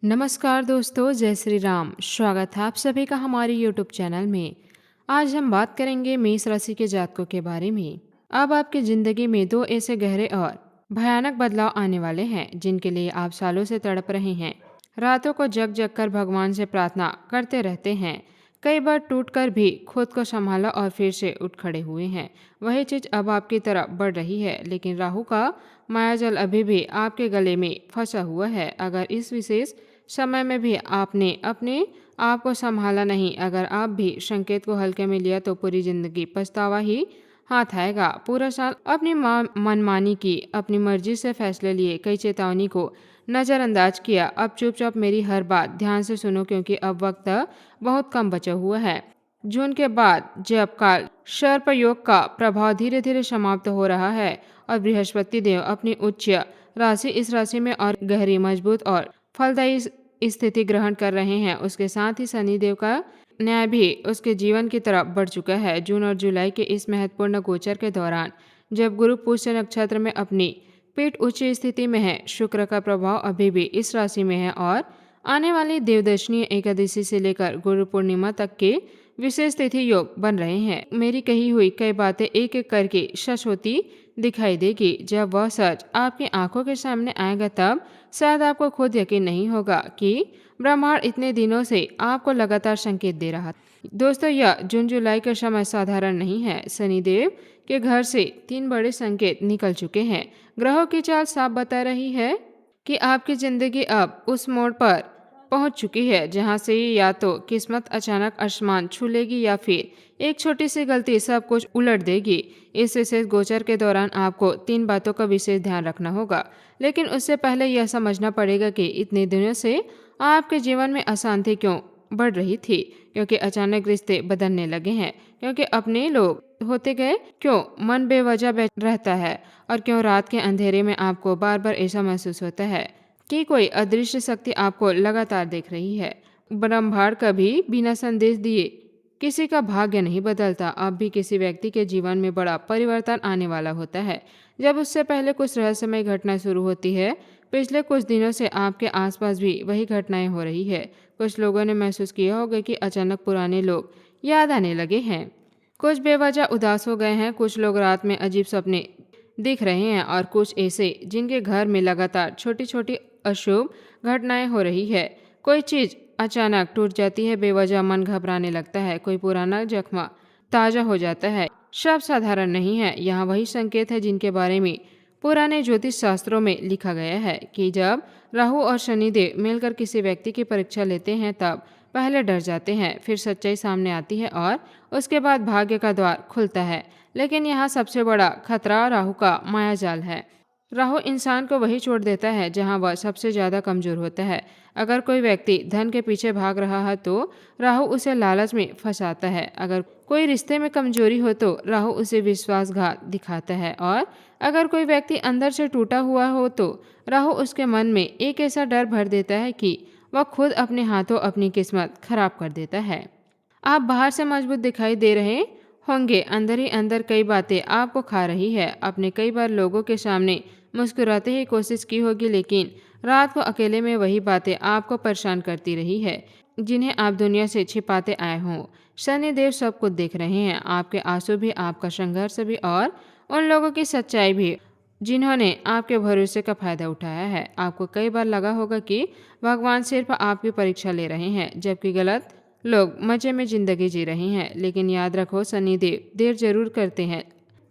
नमस्कार दोस्तों, जय श्री राम। स्वागत है आप सभी का हमारे यूट्यूब चैनल में। आज हम बात करेंगे मेष राशि के जातकों के बारे में। अब आपकी ज़िंदगी में दो ऐसे गहरे और भयानक बदलाव आने वाले हैं जिनके लिए आप सालों से तड़प रहे हैं। रातों को जग जग कर भगवान से प्रार्थना करते रहते हैं। कई बार टूटकर भी खुद को संभाला और फिर से उठ खड़े हुए हैं। वही चीज़ अब आपकी तरफ बढ़ रही है, लेकिन राहु का मायाजाल अभी भी आपके गले में फंसा हुआ है। अगर इस विशेष समय में भी आपने अपने आप को संभाला नहीं, अगर आप भी संकेत को हल्के में लिया, तो पूरी जिंदगी पछतावा ही हाथ आएगा। पूरा साल अपनी मनमानी की, अपनी मर्जी से फैसले लिए, कई चेतावनी को नज़रअंदाज किया। अब चुपचाप मेरी हर बात ध्यान से सुनो, क्योंकि अब वक्त बहुत कम बचा हुआ है। जून के बाद जब काल सर्प योग का प्रभाव धीरे धीरे समाप्त हो रहा है और बृहस्पति देव अपनी उच्च राशि इस राशि में और गहरी, मजबूत और फलदायी स्थिति ग्रहण कर रहे हैं, उसके साथ ही शनिदेव का न्याय भी उसके जीवन की तरफ बढ़ चुका है। जून और जुलाई के इस महत्वपूर्ण गोचर के दौरान जब गुरु पुष्य नक्षत्र में अपनी पीठ उच्च स्थिति में है, शुक्र का प्रभाव अभी भी इस राशि में है और आने वाली देवदर्शनी एकादशी से लेकर गुरु पूर्णिमा तक के विशेष तिथि योग बन रहे हैं। मेरी कही हुई कई बातें एक एक करके सच होती दिखाई देगी। जब वह सच आपकी आंखों के सामने आएगा, तब शायद आपको खुद यकीन नहीं होगा कि ब्रह्मांड इतने दिनों से आपको लगातार संकेत दे रहा था। दोस्तों, यह जून जुलाई का समय साधारण नहीं है। शनिदेव के घर से 3 बड़े संकेत निकल चुके हैं। ग्रहों की चाल साफ बता रही है कि आपकी जिंदगी अब उस मोड़ पर पहुंच चुकी है जहां से या तो किस्मत अचानक आसमान छू लेगी या फिर एक छोटी सी गलती सब कुछ उलट देगी। इस विशेष गोचर के दौरान आपको 3 बातों का विशेष ध्यान रखना होगा, लेकिन उससे पहले यह समझना पड़ेगा कि इतने दिनों से आपके जीवन में अशांति क्यों बढ़ रही थी। क्योंकि अचानक रिश्ते बदलने लगे हैं, क्योंकि अपने लोग होते गए, क्यों मन बेवजह रहता है, और क्यों रात के अंधेरे में आपको बार बार ऐसा महसूस होता है कि कोई अदृश्य शक्ति आपको लगातार देख रही है। ब्रह्मांड कभी बिना संदेश दिए किसी का भाग्य नहीं बदलता। अब भी किसी व्यक्ति के जीवन में बड़ा परिवर्तन आने वाला होता है जब उससे पहले कुछ रहस्यमय घटना शुरू होती है। पिछले कुछ दिनों से आपके आसपास भी वही घटनाएं हो रही है। कुछ लोगों ने महसूस किया होगा कि अचानक पुराने लोग याद आने लगे हैं, कुछ बेवजह उदास हो गए हैं, कुछ लोग रात में अजीब सपने दिख रहे हैं, और कुछ ऐसे जिनके घर में लगातार छोटी छोटी अशुभ घटनाएं हो रही है। कोई चीज अचानक टूट जाती है, बेवजह मन घबराने लगता है, कोई पुराना जख्म ताजा हो जाता है। सब साधारण नहीं है। यहाँ वही संकेत है जिनके बारे में पुराने ज्योतिष शास्त्रों में लिखा गया है कि जब राहु और शनिदेव मिलकर किसी व्यक्ति की परीक्षा लेते हैं, तब पहले डर जाते हैं, फिर सच्चाई सामने आती है और उसके बाद भाग्य का द्वार खुलता है। लेकिन यहाँ सबसे बड़ा खतरा राहु का मायाजाल है। राहु इंसान को वही छोड़ देता है जहाँ वह सबसे ज्यादा कमजोर होता है। अगर कोई व्यक्ति धन के पीछे भाग रहा है, तो राहु उसे लालच में फंसाता है। अगर कोई रिश्ते में कमजोरी हो, तो राहु उसे विश्वासघात दिखाता है। और अगर कोई व्यक्ति अंदर से टूटा हुआ हो, तो राहु उसके मन में एक ऐसा डर भर देता है कि वह खुद अपने हाथों अपनी किस्मत खराब कर देता है। आप बाहर से मजबूत दिखाई दे रहे होंगे, अंदर ही अंदर कई बातें आपको खा रही है। आपने कई बार लोगों के सामने मुस्कुराते ही कोशिश की होगी, लेकिन रात को अकेले में वही बातें आपको परेशान करती रही है जिन्हें आप दुनिया से छिपाते आए हों। शनिदेव सब कुछ देख रहे हैं, आपके आंसू भी, आपका संघर्ष भी, और उन लोगों की सच्चाई भी जिन्होंने आपके भरोसे का फायदा उठाया है। आपको कई बार लगा होगा कि भगवान सिर्फ आपकी परीक्षा ले रहे हैं, जबकि गलत लोग मजे में जिंदगी जी रहे हैं। लेकिन याद रखो, शनिदेव देर जरूर करते हैं,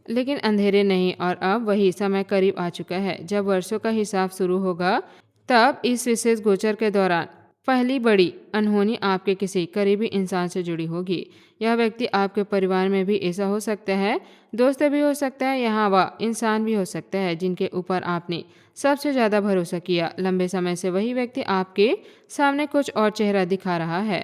लेकिन अंधेरे नहीं। और अब वही समय करीब आ चुका है जब वर्षों का हिसाब शुरू होगा। तब इस विशेष गोचर के दौरान पहली बड़ी अनहोनी आपके किसी करीबी इंसान से जुड़ी होगी। यह व्यक्ति आपके परिवार में भी ऐसा हो सकता है, दोस्त भी हो सकता है, यहाँ वह इंसान भी हो सकता है जिनके ऊपर आपने सबसे ज़्यादा भरोसा किया। लंबे समय से वही व्यक्ति आपके सामने कुछ और चेहरा दिखा रहा है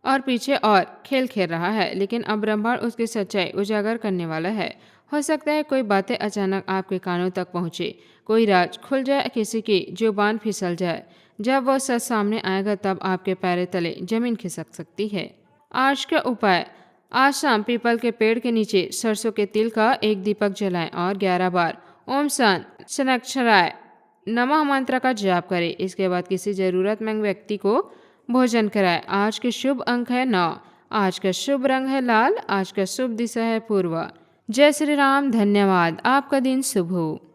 और पीछे और खेल खेल रहा है, लेकिन अब ब्रह्मांड उसकी सच्चाई उजागर करने वाला है। हो सकता है कोई बातें अचानक आपके कानों तक पहुँचे, कोई राज खुल जाए, किसी की जुबान फिसल जाए। जब वह सच सामने आएगा, तब आपके पैरों तले जमीन खिसक सकती है। आज का उपाय: आज शाम पीपल के पेड़ के नीचे सरसों के तिल का एक दीपक जलाएं और 11 बार ओम शांत शनक्षराय नमः मंत्र का जाप करें। इसके बाद किसी जरूरतमंद व्यक्ति को भोजन कराएं। आज के शुभ अंक है 9। आज का शुभ रंग है लाल। आज का शुभ दिशा है पूर्व। जय श्री राम। धन्यवाद। आपका दिन शुभ हो।